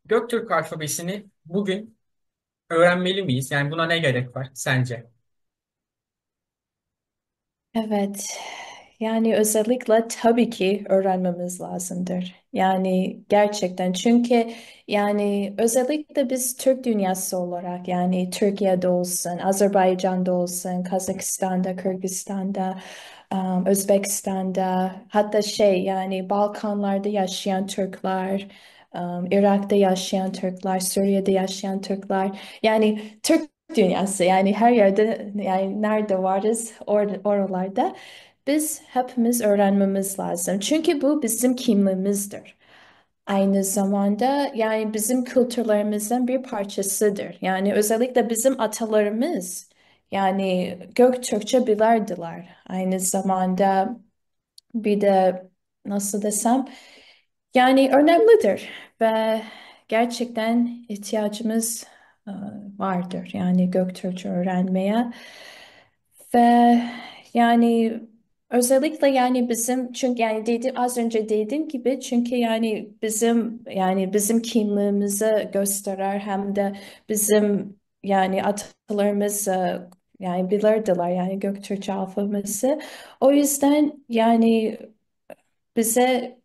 Göktürk alfabesini bugün öğrenmeli miyiz? Yani buna ne gerek var sence? Evet, yani özellikle tabii ki öğrenmemiz lazımdır. Yani gerçekten çünkü yani özellikle biz Türk dünyası olarak yani Türkiye'de olsun, Azerbaycan'da olsun, Kazakistan'da, Kırgızistan'da, Özbekistan'da hatta yani Balkanlarda yaşayan Türkler, Irak'ta yaşayan Türkler, Suriye'de yaşayan Türkler yani Türk dünyası yani her yerde yani nerede varız oralarda biz hepimiz öğrenmemiz lazım. Çünkü bu bizim kimliğimizdir. Aynı zamanda yani bizim kültürlerimizden bir parçasıdır. Yani özellikle bizim atalarımız yani Göktürkçe bilirdiler. Aynı zamanda bir de nasıl desem yani önemlidir ve gerçekten ihtiyacımız e, vardır yani Göktürkçe öğrenmeye ve yani özellikle yani bizim çünkü yani az önce dediğim gibi çünkü yani bizim kimliğimizi gösterir hem de bizim yani atalarımız yani bilirdiler yani Göktürkçe alfabesi. O yüzden yani bize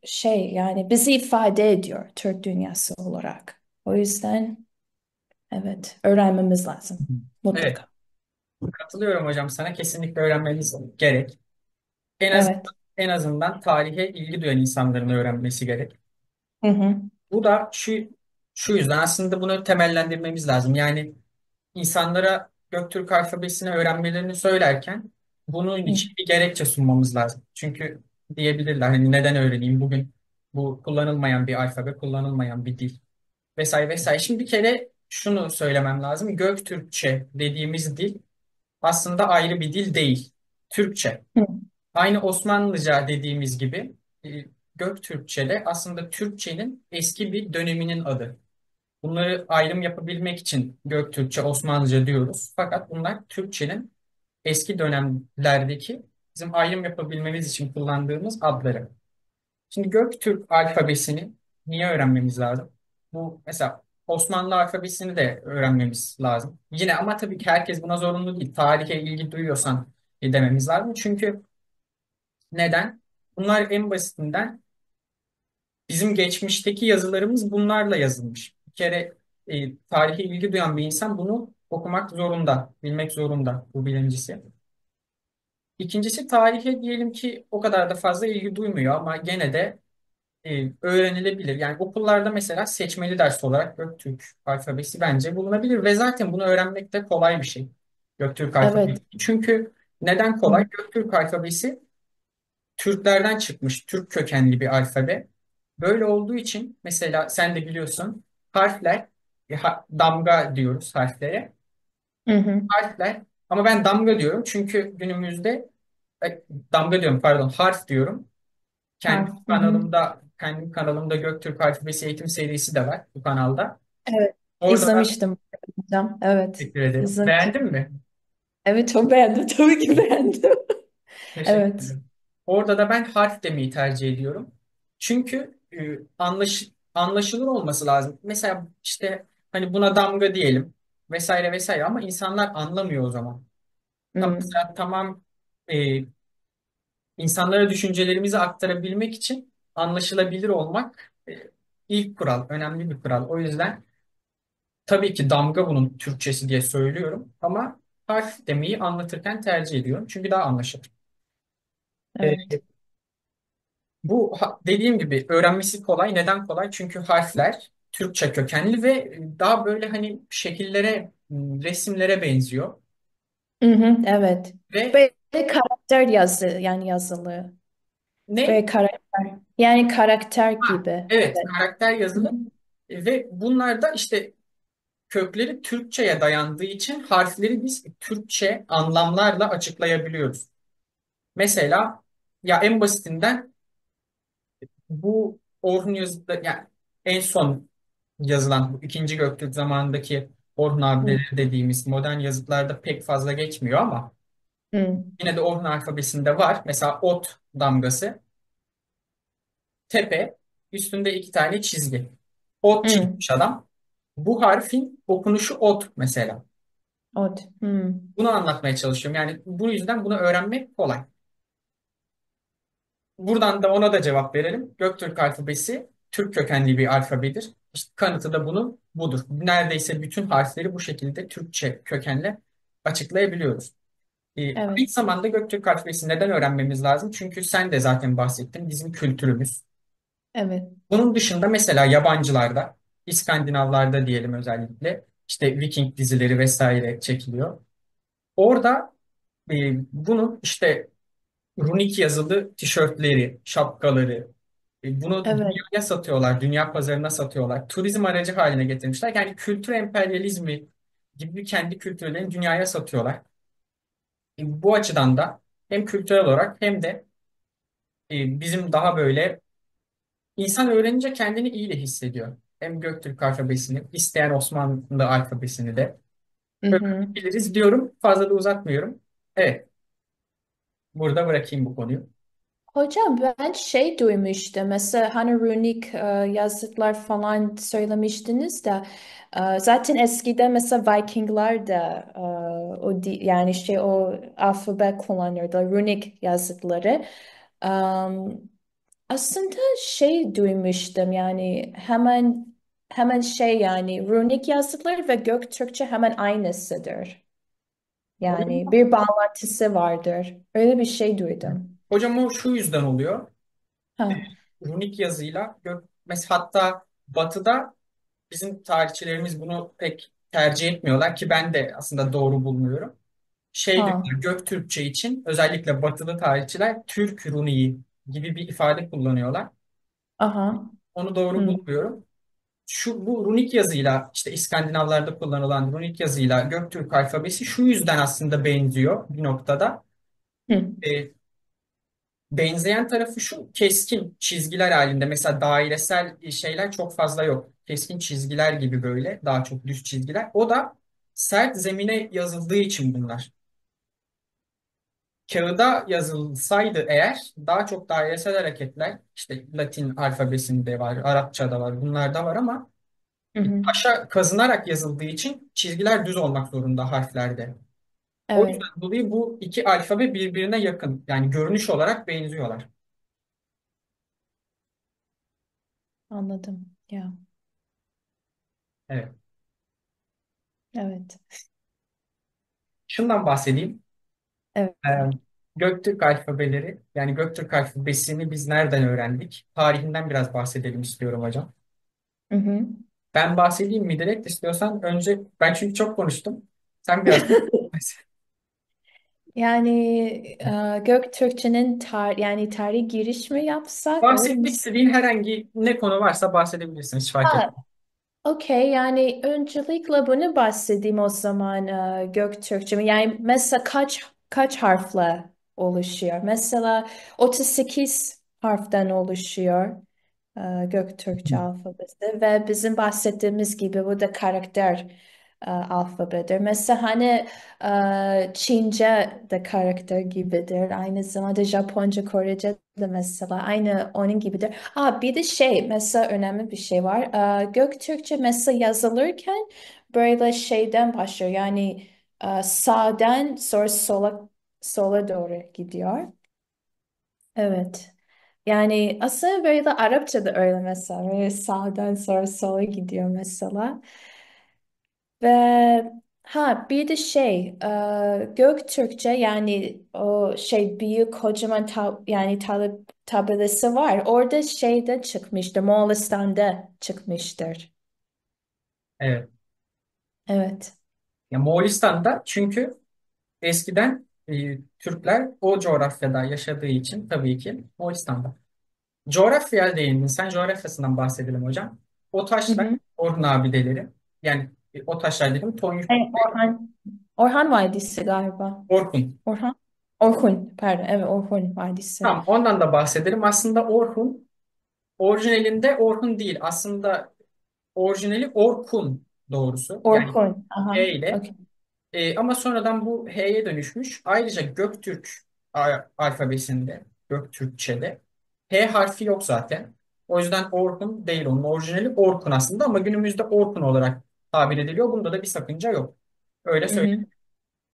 yani bizi ifade ediyor Türk dünyası olarak. O yüzden evet öğrenmemiz lazım Hı. Evet, mutlaka. katılıyorum hocam sana. Kesinlikle öğrenmemiz gerek. En az Evet. en azından tarihe ilgi duyan insanların öğrenmesi gerek. Hı hı. Bu da şu yüzden aslında bunu temellendirmemiz lazım. Yani insanlara Göktürk alfabesini öğrenmelerini söylerken bunun Hı için bir gerekçe sunmamız lazım. Çünkü diyebilirler hani neden öğreneyim bugün bu kullanılmayan bir alfabe, kullanılmayan bir dil vesaire vesaire. Şimdi bir kere şunu söylemem lazım. Göktürkçe dediğimiz dil aslında ayrı bir dil değil. Türkçe. hı. Aynı Osmanlıca dediğimiz gibi Göktürkçe de aslında Türkçenin eski bir döneminin adı. Bunları ayrım yapabilmek için Göktürkçe, Osmanlıca diyoruz. Fakat bunlar Türkçenin eski dönemlerdeki bizim ayrım yapabilmemiz için kullandığımız adları. Şimdi Göktürk alfabesini niye öğrenmemiz lazım? Bu mesela Osmanlı alfabesini de öğrenmemiz lazım. Yine ama tabii ki herkes buna zorunlu değil. Tarihe ilgi duyuyorsan dememiz lazım. Çünkü neden? Bunlar en basitinden bizim geçmişteki yazılarımız bunlarla yazılmış. Bir kere tarihe ilgi duyan bir insan bunu okumak zorunda, bilmek zorunda bu birincisi. İkincisi tarihe diyelim ki o kadar da fazla ilgi duymuyor ama gene de öğrenilebilir. Yani okullarda mesela seçmeli ders olarak Göktürk alfabesi bence bulunabilir ve zaten bunu öğrenmek de kolay bir şey. Göktürk alfabesi. Evet. Çünkü neden kolay? Hı Göktürk alfabesi Türklerden çıkmış, Türk kökenli bir alfabe. Böyle olduğu için mesela sen de biliyorsun harfler, damga diyoruz harflere. hı. Hı. Harfler ama ben damga diyorum çünkü günümüzde damga diyorum pardon harf diyorum. Harf. Hı hı. Kendi kanalımda Göktürk Alfabesi eğitim serisi de var bu kanalda. Evet. Orada da İzlemiştim hocam. Evet. teşekkür ederim. İzlemiştim. Beğendin mi? Evet çok beğendim. Tabii ki beğendim. Teşekkür Evet. ederim. Orada da ben harf demeyi tercih ediyorum. Çünkü anlaşılır olması lazım. Mesela işte hani buna damga diyelim vesaire vesaire ama insanlar anlamıyor o zaman. Hı. Mesela tamam e, insanlara düşüncelerimizi aktarabilmek için anlaşılabilir olmak ilk kural, önemli bir kural. O yüzden tabii ki damga bunun Türkçesi diye söylüyorum ama harf demeyi anlatırken tercih ediyorum. Çünkü daha anlaşılır. E, Evet. Dediğim gibi öğrenmesi kolay. Neden kolay? Çünkü harfler Türkçe kökenli ve daha böyle hani şekillere, resimlere benziyor. Hı hı. Evet. Ve Böyle karakter yani yazılı. ne? Böyle karakter. Yani karakter Ha, gibi. evet, Evet. karakter Hı hı. yazılı. Ve bunlar da işte kökleri Türkçe'ye dayandığı için harfleri biz Türkçe anlamlarla açıklayabiliyoruz. Mesela ya en basitinden bu Orhun yazıda yani en son yazılan bu ikinci Göktürk zamanındaki Orhun Hı. abideleri dediğimiz modern yazıtlarda pek fazla geçmiyor ama Hı. yine de Orhun alfabesinde var. Mesela ot damgası, tepe, üstünde iki tane çizgi. Ot Hmm. çizmiş adam. Bu harfin okunuşu ot mesela. Ot. Hmm. Bunu anlatmaya çalışıyorum. Yani bu yüzden bunu öğrenmek kolay. Buradan da ona da cevap verelim. Göktürk alfabesi Türk kökenli bir alfabedir. İşte kanıtı da bunun budur. Neredeyse bütün harfleri bu şekilde Türkçe kökenle açıklayabiliyoruz. Aynı Evet. zamanda Göktürk alfabesi neden öğrenmemiz lazım? Çünkü sen de zaten bahsettin bizim kültürümüz. Evet. Bunun dışında mesela yabancılarda, İskandinavlarda diyelim özellikle işte Viking dizileri vesaire çekiliyor. Orada bunun işte runik yazılı tişörtleri, şapkaları, bunu Evet. dünyaya satıyorlar, dünya pazarına satıyorlar. Turizm aracı haline getirmişler. Yani kültür emperyalizmi gibi kendi kültürlerini dünyaya satıyorlar. Bu açıdan da hem kültürel olarak hem de bizim daha böyle insan öğrenince kendini iyi de hissediyor. Hem Göktürk alfabesini, isteyen Osmanlı alfabesini de Hı hı. öğrenebiliriz diyorum. Fazla da uzatmıyorum. Evet, burada bırakayım bu konuyu. Hocam ben şey duymuştum mesela hani runik yazıtlar falan söylemiştiniz de zaten eskiden mesela Vikingler de yani şey o alfabe kullanıyordu runik yazıtları. Aslında şey duymuştum yani hemen şey yani runik yazıtları ve Göktürkçe hemen aynısıdır. Yani bir bağlantısı vardır. Öyle bir şey duydum. Hocam o şu yüzden oluyor. Ha, Runik yazıyla mesela hatta Batı'da bizim tarihçilerimiz bunu pek tercih etmiyorlar ki ben de aslında doğru bulmuyorum. Şey ha, diyorlar Göktürkçe için özellikle Batılı tarihçiler Türk Runiği gibi bir ifade kullanıyorlar. aha. Onu doğru Hı. bulmuyorum. Bu runik yazıyla işte İskandinavlarda kullanılan runik yazıyla Göktürk alfabesi şu yüzden aslında benziyor bir noktada. Hı. E, Benzeyen tarafı şu keskin çizgiler halinde mesela dairesel şeyler çok fazla yok. Keskin çizgiler gibi böyle daha çok düz çizgiler. O da sert zemine yazıldığı için bunlar. Kağıda yazılsaydı eğer daha çok dairesel hareketler işte Latin alfabesinde var, Arapçada var, bunlarda var ama Hı hı. taşa kazınarak yazıldığı için çizgiler düz olmak zorunda harflerde. O Evet, yüzden dolayı bu iki alfabe birbirine yakın. Yani görünüş olarak benziyorlar. anladım. Ya, Evet. evet. Şundan bahsedeyim. Evet. Ee, Göktürk alfabeleri, yani Göktürk alfabesini biz nereden öğrendik? Tarihinden biraz bahsedelim istiyorum hocam. Hı hı. Ben bahsedeyim mi direkt istiyorsan önce ben çünkü çok konuştum. Sen biraz Yani Göktürkçenin yani tarihi giriş mi yapsak öyle mi? bahsetmek istediğin herhangi ne konu varsa bahsedebilirsin hiç fark Ha, etmez. okey yani öncelikle bunu bahsedeyim o zaman Göktürkçe. Yani mesela kaç harfle oluşuyor? Mesela 38 harften oluşuyor. Göktürkçe alfabesi ve bizim bahsettiğimiz gibi bu da karakter alfabedir. Mesela hani Çince de karakter gibidir. Aynı zamanda Japonca, Korece de mesela aynı onun gibidir. Bir de şey mesela önemli bir şey var. Göktürkçe mesela yazılırken böyle şeyden başlıyor. Yani sağdan sonra sola doğru gidiyor. Evet. Yani aslında böyle de Arapça da öyle mesela. Böyle sağdan sonra sola gidiyor mesela. Ve bir de şey Göktürkçe yani o şey büyük kocaman yani tabelası var. Orada şeyde çıkmıştır. Moğolistan'da çıkmıştır. Evet. Evet. Ya Moğolistan'da çünkü eskiden Türkler o coğrafyada yaşadığı için tabii ki Moğolistan'da. Coğrafyaya değindin. Sen coğrafyasından bahsedelim hocam. O Hı taşlar hı. Orhun abideleri. Yani o taşlar dedim Tonyuk Orhan Vadisi galiba. Orhun. Orhan. Orhun pardon. Evet Orhun Vadisi. Tamam ondan da bahsedelim. Aslında Orhun orijinalinde Orhun değil. Aslında orijinali Orkun doğrusu. Yani Orhun. Aha. H ile. Okay. Ama sonradan bu H'ye dönüşmüş. Ayrıca Göktürk alfabesinde, Göktürkçe'de H harfi yok zaten. O yüzden Orhun değil, onun orijinali Orkun aslında ama günümüzde Orkun olarak tabir ediliyor. Bunda da bir sakınca yok. Öyle Hı hı.